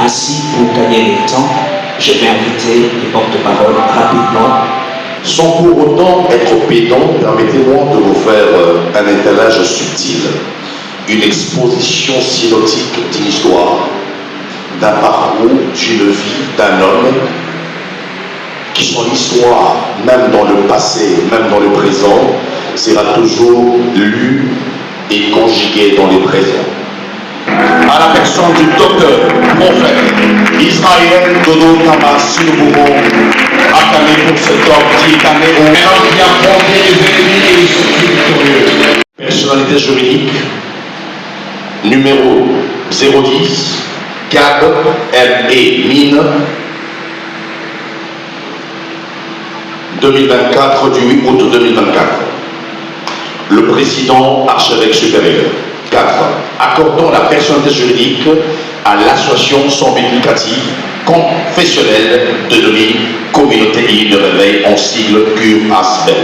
Ainsi, pour gagner le temps, je vais inviter les porte-paroles rapidement. Sans pour autant être pédant, permettez-moi de vous faire un étalage subtil, une exposition synoptique d'une histoire, d'un parcours, d'une vie, d'un homme, qui son histoire, même dans le passé, même dans le présent, sera toujours lue et conjuguée dans le présent. À la personne du docteur, prophète, Israël Dodo Kama Sinubouro, acclamé pour cet homme qui est un héros, un homme qui a affronté les ennemis et les victorieux. Personnalité juridique, numéro 010, CAD, M.E. Mine, 2024, du 8 août 2024. Le président archevêque supérieur. 4. Accordons la personnalité juridique à l'association sans but lucratif confessionnelle dénommée Communauté Unie de Réveil en sigle CURASBEL.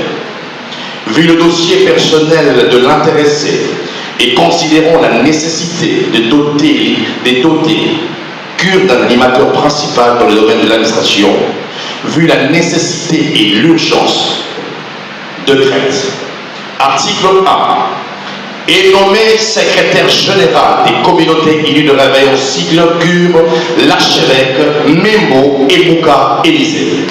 Vu le dossier personnel de l'intéressé et considérant la nécessité de doter CUR d'un animateur principal dans le domaine de l'administration, vu la nécessité et l'urgence de traite. Article 1. Est nommé secrétaire général des communautés unies de réveil en sigle CUR l'archevêque Memo Ebouka Élisée.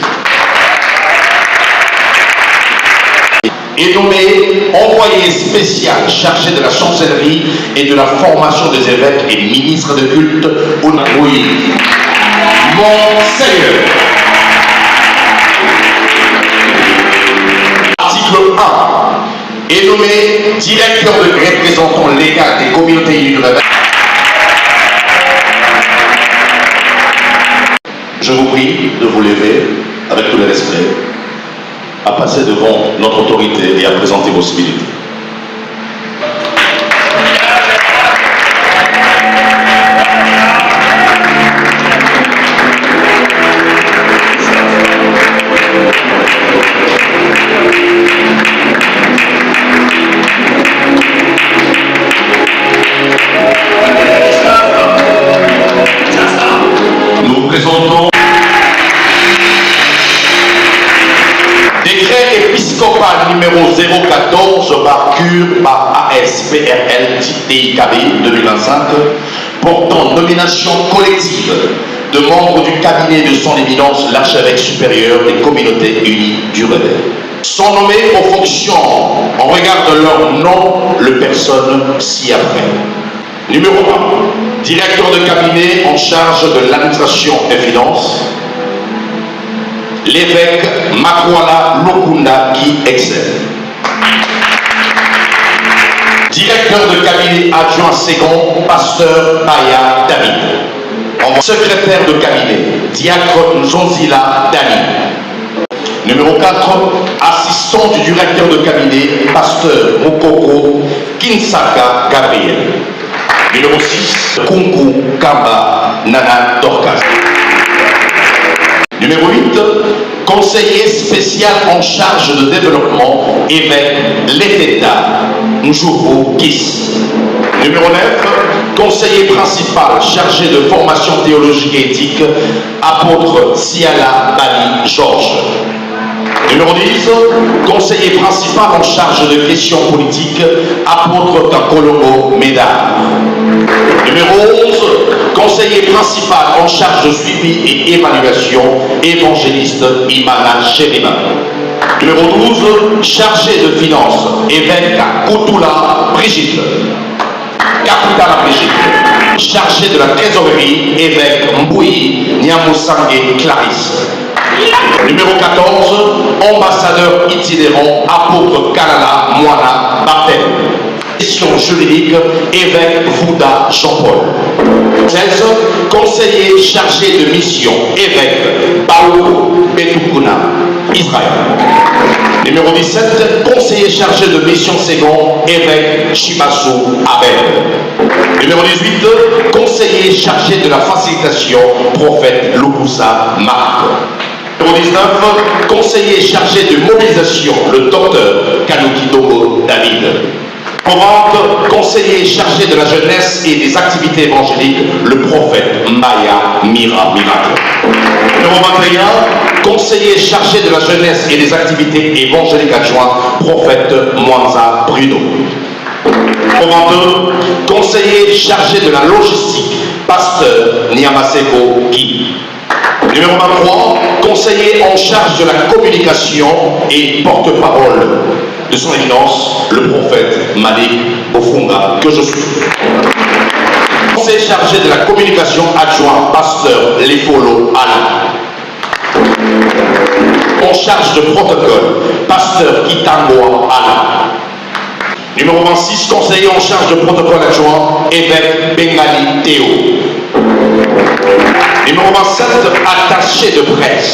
Est nommé envoyé spécial chargé de la chancellerie et de la formation des évêques et ministres de culte au Nagoui. Monseigneur. Article 1. Est nommé directeur de représentant légal des communautés unies de réveil. Je vous prie de vous lever avec tout le respect, à passer devant notre autorité et à présenter vos civilités. Numéro 014 par CUR par ASPRL TIKB 2025 portant nomination collective de membres du cabinet de son éminence l'archevêque supérieur des communautés unies du réveil. Sont nommés aux fonctions en regard de leur nom le personne ci-après. Numéro 1. Directeur de cabinet en charge de l'administration et finances. L'évêque Makwala Lokunda qui excelle. Directeur de cabinet adjoint second, pasteur Baya David. Secrétaire de cabinet, diacre Nzonzila Dani. Numéro 4, assistant du directeur de cabinet, pasteur Mokoko Kinsaka Gabriel. Numéro 6, Kungu Kamba Nana Dorcas. Numéro 8, conseiller spécial en charge de développement, évêque Leteta Njoukou Kiss. Numéro 9, conseiller principal chargé de formation théologique et éthique, apôtre Siala Bali Georges. Numéro 10, conseiller principal en charge de questions politiques, apôtre Kakolongo Médard. Numéro 11, conseiller principal en charge de suivi et évaluation, évangéliste Imana Chérima. Numéro 12, chargé de finances, évêque Koutoula Brigitte. Capitale Brigitte. Chargé de la trésorerie, évêque Mbouyi Niamoussangé Clarisse. Numéro 14, ambassadeur itinérant, apôtre Kalala Moana Baptême. Question juridique, évêque Vouda Jean-Paul. 16, conseiller chargé de mission, évêque Baou Betukuna, Israël. Numéro 17, conseiller chargé de mission second, évêque Chibassou Abel. Numéro 18, conseiller chargé de la facilitation, prophète Lukusa Marc. Numéro 19, conseiller chargé de mobilisation, le docteur Kanouki Dogo David. 40, conseiller chargé de la jeunesse et des activités évangéliques, le prophète Mbaya miracle. Numéro 21, conseiller chargé de la jeunesse et des activités évangéliques adjoint, prophète Mwanza Bruno. Numéro 22, conseiller chargé de la logistique, pasteur Niamaseko Guy. Numéro 23, conseiller en charge de la communication et porte-parole de son éminence, le prophète Malik Bofunga, que je suis. Conseiller chargé de la communication adjoint, pasteur Lefolo Alain. En charge de protocole, pasteur Kitangoa Alain. Numéro 26, conseiller en charge de protocole adjoint, évêque Bengali Théo. Numéro 27, attaché de presse,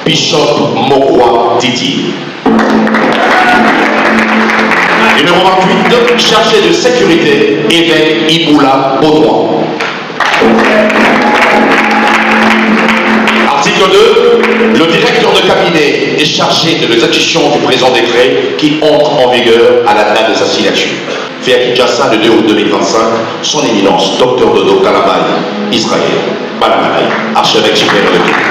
Bishop Mokwa Didi. Numéro 28, chargé de sécurité, évêque Iboula Baudouin. Article 2, le directeur de cabinet est chargé de l'exécution du présent décret qui entre en vigueur à la date de sa signature. Fait à Kinshasa le 2 août 2025, son éminence, Dr Dodo Kalabay, Israël, Balamanaï, archevêque supérieur de Guinée.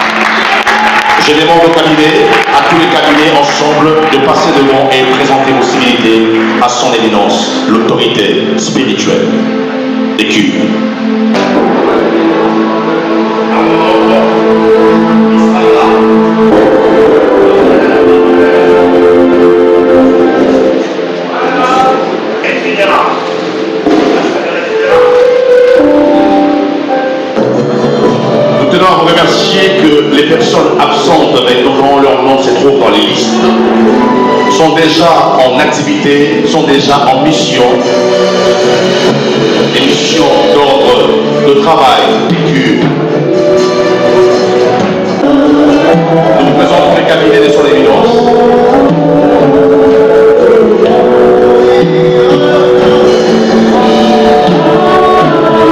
Je demande au cabinet, à tous les cabinets ensemble, de passer devant et présenter vos civilités à son éminence, l'autorité spirituelle des cubes. Nous tenons à vous remercier que les personnes absentes avec dont leur nom se trouve dans les listes sont déjà en activité, sont déjà en mission. Des missions d'ordre de travail, PQ. Nous vous présentons les cabinets de son éminence.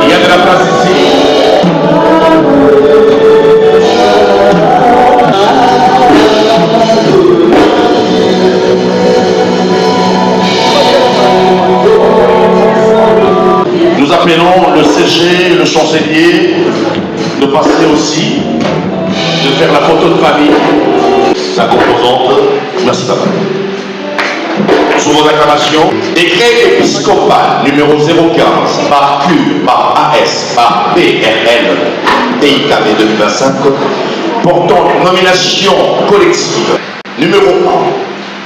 Il y a de la place ici. Nous appelons le CG, le chancelier, de passer aussi, de faire la photo de famille, sa composante. Merci papa. Sous vos acclamations, décret épiscopal numéro 015 par Q, par AS, par PRL, TIKB 2025, portant nomination collective. Numéro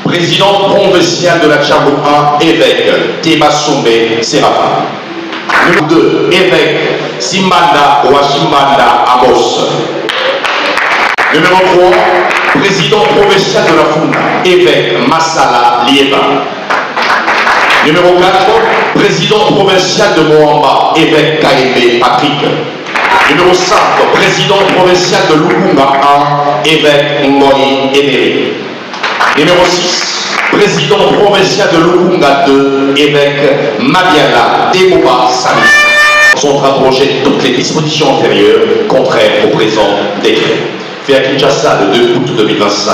1, président provincial de la Tchambouka, évêque Tebasumbe Séraphin. Numéro 2, évêque Simbanda Washimanda Amos. Numéro 3, président provincial de la Funda, évêque Massala Lieba. Numéro 4, président provincial de Moamba, évêque Kaebe Patrick. Numéro 5, président provincial de Lukunga 1, évêque Ngoni Emery. Numéro 6, président provincial de Lukunga 2, évêque Mabiala Demouba Sami. Sont abrogées toutes les dispositions antérieures contraires au présent décret. Fait à Kinshasa le 2 août 2025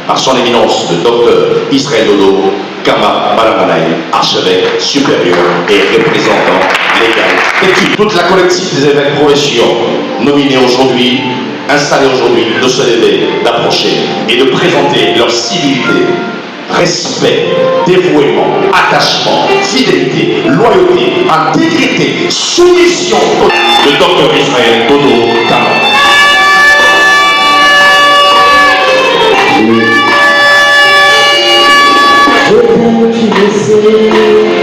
par son éminence le docteur Israël Dodo Kama Balamanaï, archevêque supérieur et représentant légal. Et puis toute la collective des évêques provinciaux nominés aujourd'hui, installés aujourd'hui, de se lever, d'approcher et de présenter leur civilité, respect, dévouement, attachement, fidélité, loyauté, intégrité, soumission. Le docteur Israël Dodo Kama.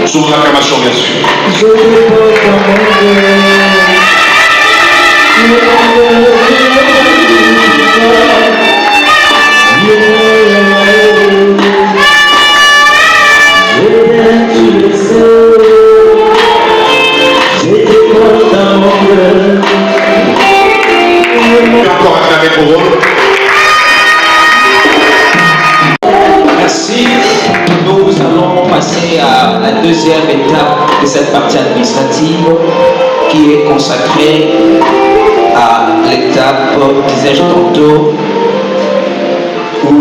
Sous l'acclamation, bien sûr. Encore acclamé pour eux. Merci. Nous allons passer à la deuxième étape de cette partie administrative qui est consacrée à l'étape, disais-je tantôt, où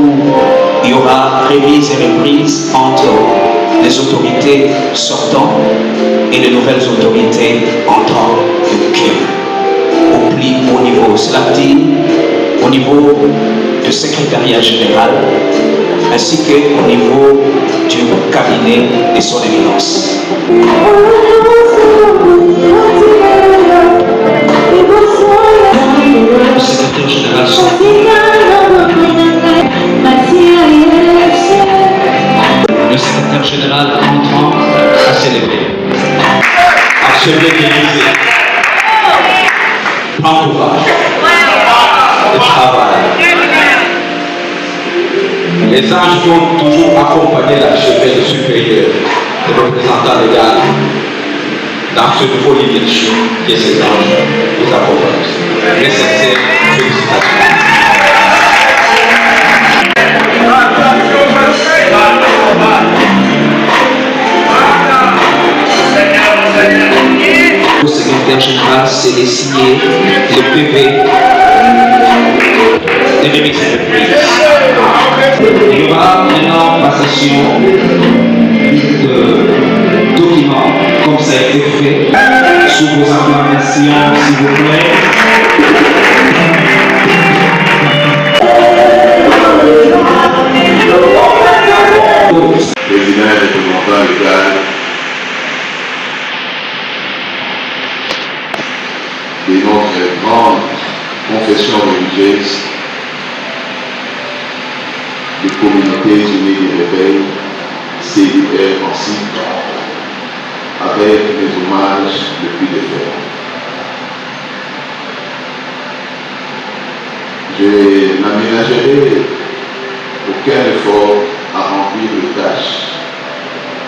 il y aura remise et reprise entre les autorités sortantes et les nouvelles autorités entrant de Kiev au plus haut niveau. Cela niveau du secrétariat général, ainsi qu'au niveau du cabinet de son éminence. Le secrétaire général le secrétaire général entrant à célébrer. Archevêque Élysée, prends courage et travaille. Les anges ont toujours accompagné l'archevêque supérieur, le représentant légal, dans ce nouveau leadership que ces anges vous accompagnent. Mes sincères félicitations. Le secrétaire général s'est signé le PV de remise de prix. Il y aura maintenant passation de documents comme ça a été fait sous vos acclamations, s'il vous plaît. Président et représentant légal de notre grande confession religieuse des communautés unies des rebelles, CUR ainsi, avec mes hommages depuis les faits. Je n'aménagerai aucun effort à remplir les tâches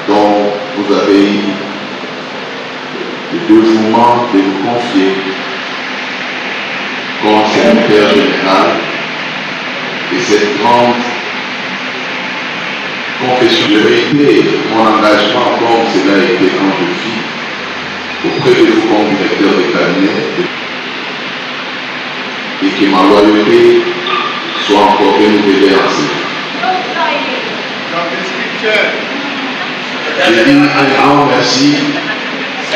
dont vous avez eu le dévouement de nous confier comme secrétaire général de cette grande confession. Je réitère mon engagement comme cela a été quand je fis auprès de vous comme directeur de cabinet et que ma loyauté soit encore renouvelée ainsi. Je dis un grand merci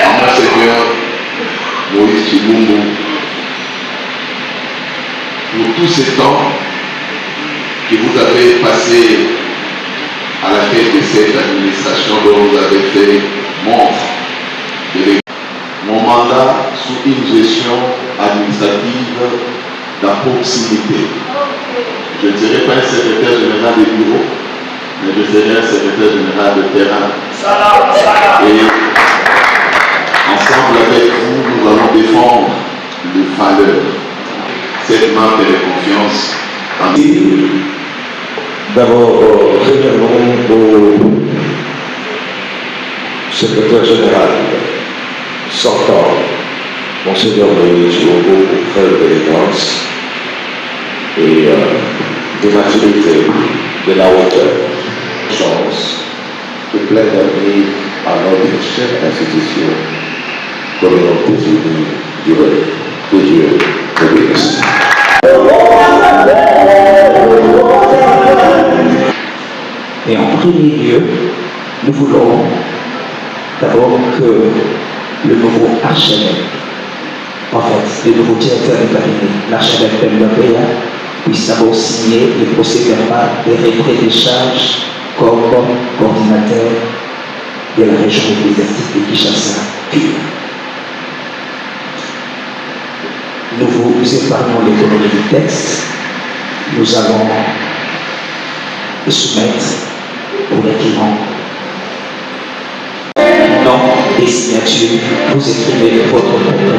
à mon Seigneur Moïse Chibungu pour tous ces temps que vous avez passé à la tête de cette administration dont vous avez fait montre de l'église. Mon mandat sous une gestion administrative de proximité. Je ne serai pas un secrétaire général de bureau, mais je serai un secrétaire général de terrain. Et ensemble avec vous, nous allons défendre les valeurs. Cette marque de confiance en nous. D'abord, premièrement, au secrétaire général sortant, Monseigneur Moïse Chibungu, frère d'élégance et de maturité, de la hauteur, chance et plein d'avenir à notre chère institution, communauté unie du rêve. Que Dieu te bénisse. Et en premier lieu, nous voulons d'abord que le nouveau archevêque, en fait, le nouveau directeur de cabinet, l'archevêque Pembapéa, puisse d'abord signer le procès-verbal des retraits des charges comme coordinateur de la région ecclésiastique de Kinshasa. Nous vous épargnons l'économie du texte. Nous allons le soumettre pour l'écrivain. Nom et signature, vous écrivez votre propre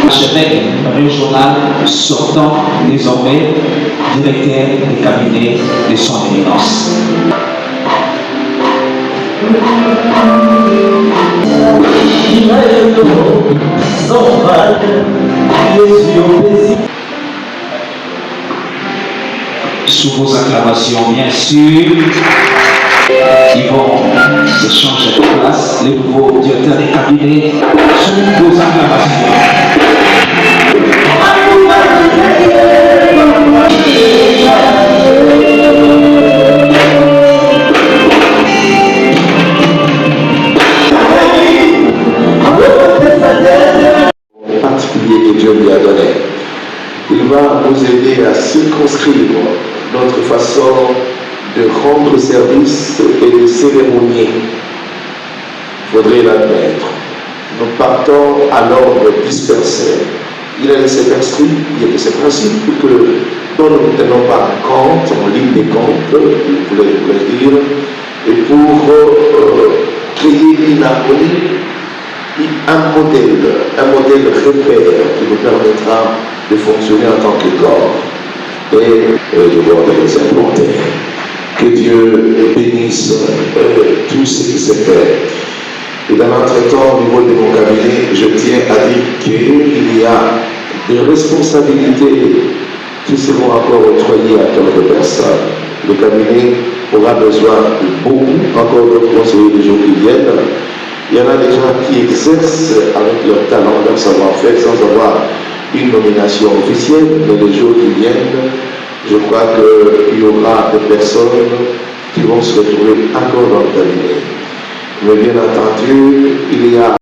Archevêque régional sortant désormais directeur des cabinets de son éminence. Sous vos acclamations, bien sûr. qui vont se changer de place. Les nouveaux directeurs des cabinets sont vos acclamations. Particulier que Dieu lui a donné. Il va nous aider à circonscrire notre façon de rendre service et de cérémonier. Il faudrait l'admettre. Nous partons à l'ordre dispersé. Il a de ces principes dont nous ne tenons pas compte, en ligne des comptes, il voulait dire, et pour créer une harmonie, un modèle repère qui nous permettra de fonctionner en tant que corps et de voir les implanter. Que Dieu bénisse tout ce qui s'est fait. Et dans l'entretemps, au niveau de mon cabinet, je tiens à dire qu'il y a des responsabilités qui seront encore octroyées à d'autres personnes. Le cabinet aura besoin de beaucoup encore d'autres conseillers les jours qui viennent. Il y en a des gens qui exercent avec leur talent, leur savoir-faire, sans avoir une nomination officielle, mais les jours qui viennent, je crois qu'il y aura des personnes qui vont se retrouver encore dans le cabinet. Mais bien entendu, il y a